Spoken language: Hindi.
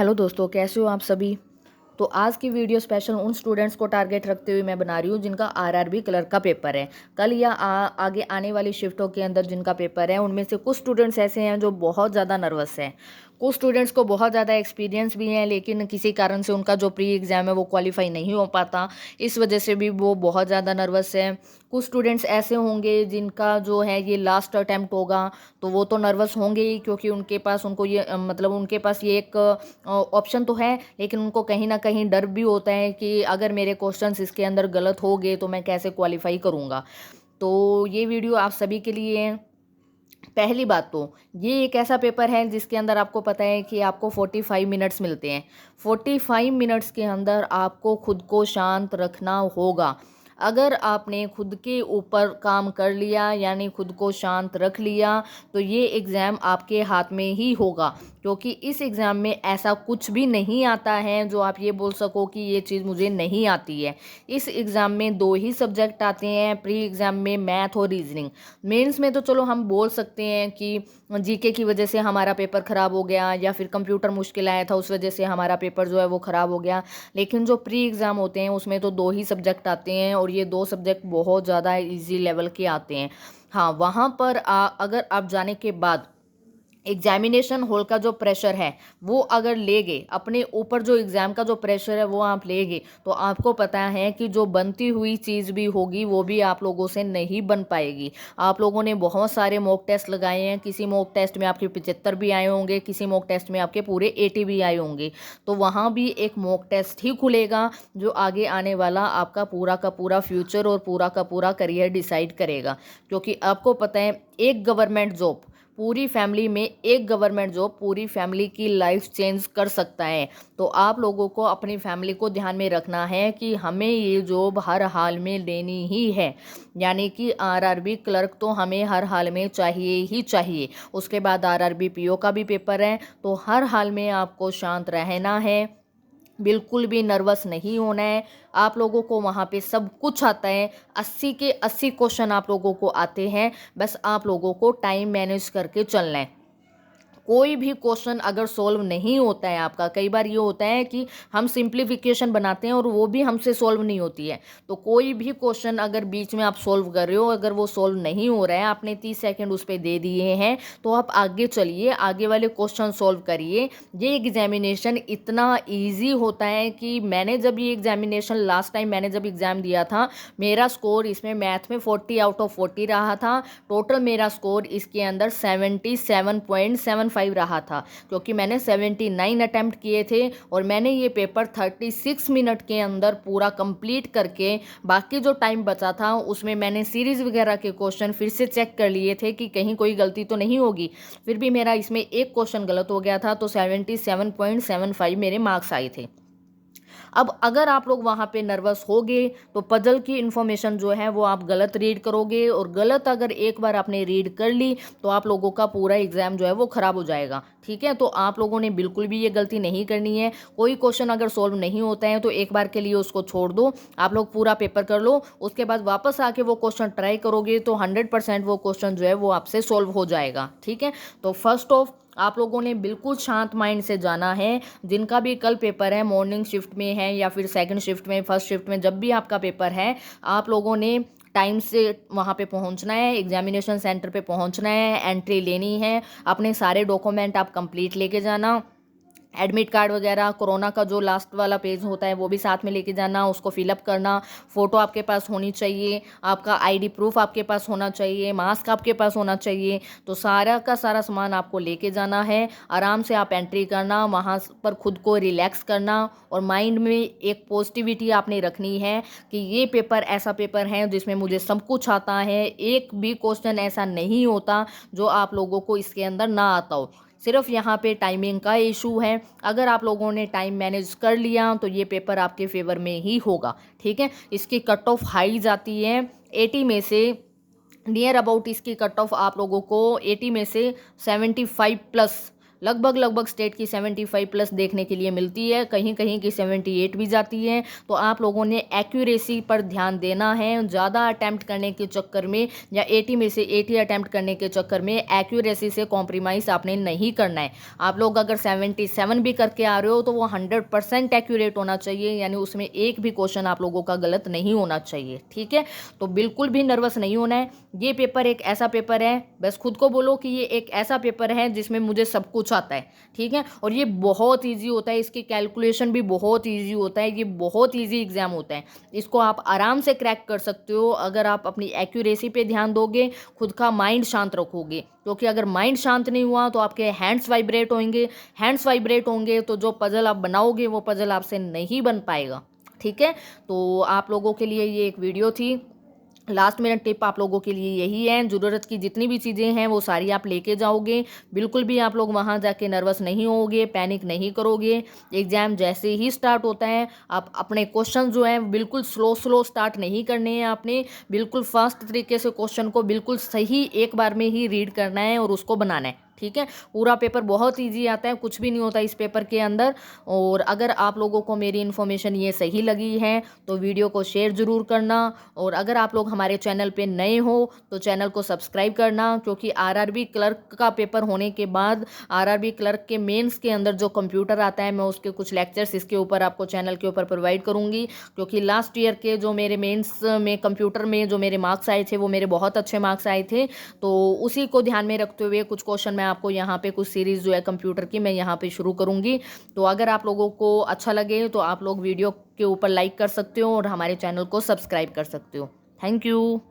हेलो दोस्तों, कैसे हो आप सभी। तो आज की वीडियो स्पेशल उन स्टूडेंट्स को टारगेट रखते हुए मैं बना रही हूँ जिनका आरआरबी क्लर्क का पेपर है। कल या आगे आने वाली शिफ्टों के अंदर जिनका पेपर है, उनमें से कुछ स्टूडेंट्स ऐसे हैं जो बहुत ज़्यादा नर्वस हैं। कुछ स्टूडेंट्स को बहुत ज़्यादा एक्सपीरियंस भी है, लेकिन किसी कारण से उनका जो प्री एग्ज़ाम है वो क्वालिफाई नहीं हो पाता, इस वजह से भी वो बहुत ज़्यादा नर्वस है। कुछ स्टूडेंट्स ऐसे होंगे जिनका जो है ये लास्ट अटैम्प्ट होगा, तो वो तो नर्वस होंगे ही, क्योंकि उनके पास उनको ये मतलब उनके पास ये एक ऑप्शन तो है, लेकिन उनको कहीं ना कहीं डर भी होता है कि अगर मेरे क्वेश्चंस इसके अंदर गलत हो गए तो मैं कैसे क्वालिफाई करूँगा। तो ये वीडियो आप सभी के लिए है। पहली बात तो ये एक ऐसा पेपर है जिसके अंदर आपको पता है कि आपको 45 मिनट्स मिलते हैं। 45 मिनट्स के अंदर आपको खुद को शांत रखना होगा। अगर आपने खुद के ऊपर काम कर लिया, यानी खुद को शांत रख लिया, तो ये एग्ज़ाम आपके हाथ में ही होगा, क्योंकि इस एग्ज़ाम में ऐसा कुछ भी नहीं आता है जो आप ये बोल सको कि ये चीज़ मुझे नहीं आती है। इस एग्ज़ाम में 2 ही सब्जेक्ट आते हैं, प्री एग्ज़ाम में मैथ और रीजनिंग। मेंस में तो चलो हम बोल सकते हैं कि जीके की वजह से हमारा पेपर ख़राब हो गया, या फिर कंप्यूटर मुश्किल आया था उस वजह से हमारा पेपर जो है वो ख़राब हो गया। लेकिन जो प्री एग्ज़ाम होते हैं उसमें तो 2 ही सब्जेक्ट आते हैं, और ये 2 सब्जेक्ट बहुत ज़्यादा इजी लेवल के आते हैं। हाँ, वहाँ पर अगर आप जाने के बाद एग्जामिनेशन हॉल का जो प्रेशर है वो अगर ले गए अपने ऊपर, जो एग्ज़ाम का जो प्रेशर है वो आप ले गए, तो आपको पता है कि जो बनती हुई चीज़ भी होगी वो भी आप लोगों से नहीं बन पाएगी। आप लोगों ने बहुत सारे मॉक टेस्ट लगाए हैं, किसी मॉक टेस्ट में आपके 75 भी आए होंगे, किसी मॉक टेस्ट में आपके पूरे 80 भी आए होंगे। तो वहाँ भी एक मॉक टेस्ट ही खुलेगा जो आगे आने वाला आपका पूरा का पूरा फ्यूचर और पूरा का पूरा करियर डिसाइड करेगा। क्योंकि आपको पता है, एक गवर्नमेंट जॉब पूरी फैमिली में, एक गवर्नमेंट जॉब पूरी फैमिली की लाइफ चेंज कर सकता है। तो आप लोगों को अपनी फैमिली को ध्यान में रखना है कि हमें ये जॉब हर हाल में लेनी ही है, यानी कि आरआरबी क्लर्क तो हमें हर हाल में चाहिए ही चाहिए। उसके बाद आरआरबी पीओ का भी पेपर है, तो हर हाल में आपको शांत रहना है, बिल्कुल भी नर्वस नहीं होना है। आप लोगों को वहाँ पे सब कुछ आता है, 80 के 80 क्वेश्चन आप लोगों को आते हैं, बस आप लोगों को टाइम मैनेज करके चलना है। कोई भी क्वेश्चन अगर सॉल्व नहीं होता है आपका, कई बार ये होता है कि हम सिंप्लीफिकेशन बनाते हैं और वो भी हमसे सॉल्व नहीं होती है, तो कोई भी क्वेश्चन अगर बीच में आप सॉल्व कर रहे हो, अगर वो सॉल्व नहीं हो रहा है, आपने 30 सेकंड उस पर दे दिए हैं, तो आप आगे चलिए, आगे वाले क्वेश्चन सॉल्व करिए। ये एग्जामिनेशन इतना ईजी होता है कि मैंने जब ये एग्जामिनेशन लास्ट टाइम मैंने जब एग्ज़ाम दिया था, मेरा स्कोर इसमें मैथ में 40 आउट ऑफ 40 रहा था। टोटल मेरा स्कोर इसके अंदर 77.75 रहा था, क्योंकि मैंने 79 अटैम्प्ट किए थे, और मैंने ये पेपर 36 मिनट के अंदर पूरा कंप्लीट करके, बाकी जो टाइम बचा था उसमें मैंने सीरीज़ वगैरह के क्वेश्चन फिर से चेक कर लिए थे कि कहीं कोई गलती तो नहीं होगी। फिर भी मेरा इसमें एक क्वेश्चन गलत हो गया था, तो 77.75 मेरे मार्क्स आए थे। अब अगर आप लोग वहाँ पे नर्वस होगे, तो पजल की इन्फॉर्मेशन जो है वो आप गलत रीड करोगे, और गलत अगर एक बार आपने रीड कर ली तो आप लोगों का पूरा एग्जाम जो है वो ख़राब हो जाएगा। ठीक है, तो आप लोगों ने बिल्कुल भी ये गलती नहीं करनी है। कोई क्वेश्चन अगर सॉल्व नहीं होता है तो एक बार के लिए उसको छोड़ दो, आप लोग पूरा पेपर कर लो, उसके बाद वापस आके वो क्वेश्चन ट्राई करोगे तो 100% वो क्वेश्चन जो है वो आपसे सॉल्व हो जाएगा। ठीक है, तो फर्स्ट ऑफ आप लोगों ने बिल्कुल शांत माइंड से जाना है। जिनका भी कल पेपर है, मॉर्निंग शिफ्ट में है या फिर सेकंड शिफ्ट में, फर्स्ट शिफ्ट में, जब भी आपका पेपर है, आप लोगों ने टाइम से वहाँ पे पहुँचना है, एग्जामिनेशन सेंटर पे पहुँचना है, एंट्री लेनी है, अपने सारे डॉक्यूमेंट आप कंप्लीट लेके जाना, एडमिट कार्ड वगैरह, कोरोना का जो लास्ट वाला पेज होता है वो भी साथ में लेके जाना, उसको फिलअप करना, फ़ोटो आपके पास होनी चाहिए, आपका आईडी प्रूफ आपके पास होना चाहिए, मास्क आपके पास होना चाहिए। तो सारा का सारा सामान आपको लेके जाना है। आराम से आप एंट्री करना, वहाँ पर खुद को रिलैक्स करना, और माइंड में एक पॉजिटिविटी आपने रखनी है कि ये पेपर ऐसा पेपर है जिसमें मुझे सब कुछ आता है, एक भी क्वेश्चन ऐसा नहीं होता जो आप लोगों को इसके अंदर ना आता हो। सिर्फ यहाँ पे टाइमिंग का इशू है। अगर आप लोगों ने टाइम मैनेज कर लिया तो ये पेपर आपके फेवर में ही होगा। ठीक है, इसकी कट ऑफ हाई जाती है 80 में से, नियर अबाउट इसकी कट ऑफ आप लोगों को 80 में से 75 प्लस लगभग स्टेट की 75 प्लस देखने के लिए मिलती है, कहीं कहीं की 78 भी जाती है। तो आप लोगों ने एक्यूरेसी पर ध्यान देना है। ज़्यादा अटैम्प्ट करने के चक्कर में या 80 में से 80 अटैम्प्ट करने के चक्कर में एक्यूरेसी से कॉम्प्रोमाइज़ आपने नहीं करना है। आप लोग अगर 77 भी करके आ रहे हो तो वो 100% एक्यूरेट होना चाहिए, यानी उसमें एक भी क्वेश्चन आप लोगों का गलत नहीं होना चाहिए, ठीक है। तो बिल्कुल भी नर्वस नहीं होना है। ये पेपर एक ऐसा पेपर है, बस खुद को बोलो कि ये एक ऐसा पेपर है जिसमें मुझे सब कुछ आता है, ठीक है। और ये बहुत ईजी होता है, इसकी कैलकुलेशन भी बहुत ईजी होता है, ये बहुत ईजी एग्जाम होता है। इसको आप आराम से क्रैक कर सकते हो अगर आप अपनी एक्यूरेसी पे ध्यान दोगे, खुद का माइंड शांत रखोगे। क्योंकि अगर माइंड शांत नहीं हुआ तो आपके हैंड्स वाइब्रेट होंगे, हैंड्स वाइब्रेट होंगे तो जो पजल आप बनाओगे वो पजल आपसे नहीं बन पाएगा, ठीक है। तो आप लोगों के लिए ये एक वीडियो थी। लास्ट मिनट टिप आप लोगों के लिए यही है, ज़रूरत की जितनी भी चीज़ें हैं वो सारी आप लेके जाओगे। बिल्कुल भी आप लोग वहाँ जाके नर्वस नहीं होगे, पैनिक नहीं करोगे। एग्ज़ाम जैसे ही स्टार्ट होता है आप अपने क्वेश्चन जो हैं बिल्कुल स्लो स्टार्ट नहीं करने हैं आपने, बिल्कुल फास्ट तरीके से क्वेश्चन को बिल्कुल सही एक बार में ही रीड करना है और उसको बनाना है, ठीक है। पूरा पेपर बहुत इजी आता है, कुछ भी नहीं होता इस पेपर के अंदर। और अगर आप लोगों को मेरी इन्फॉर्मेशन ये सही लगी है तो वीडियो को शेयर ज़रूर करना। और अगर आप लोग हमारे चैनल पे नए हो तो चैनल को सब्सक्राइब करना, क्योंकि आरआरबी क्लर्क का पेपर होने के बाद आरआरबी क्लर्क के मेंस के अंदर जो कंप्यूटर आता है मैं उसके कुछ लेक्चर्स इसके ऊपर आपको चैनल के ऊपर प्रोवाइड करूँगी। क्योंकि लास्ट ईयर के जो मेरे मेंस में कंप्यूटर में जो मेरे मार्क्स आए थे वो मेरे बहुत अच्छे मार्क्स आए थे, तो उसी को ध्यान में रखते हुए कुछ क्वेश्चन मैं आपको यहाँ पे कुछ सीरीज़ जो है कंप्यूटर की मैं यहाँ पे शुरू करूँगी। तो अगर आप लोगों को अच्छा लगे तो आप लोग वीडियो के ऊपर लाइक कर सकते हो और हमारे चैनल को सब्सक्राइब कर सकते हो। Thank you.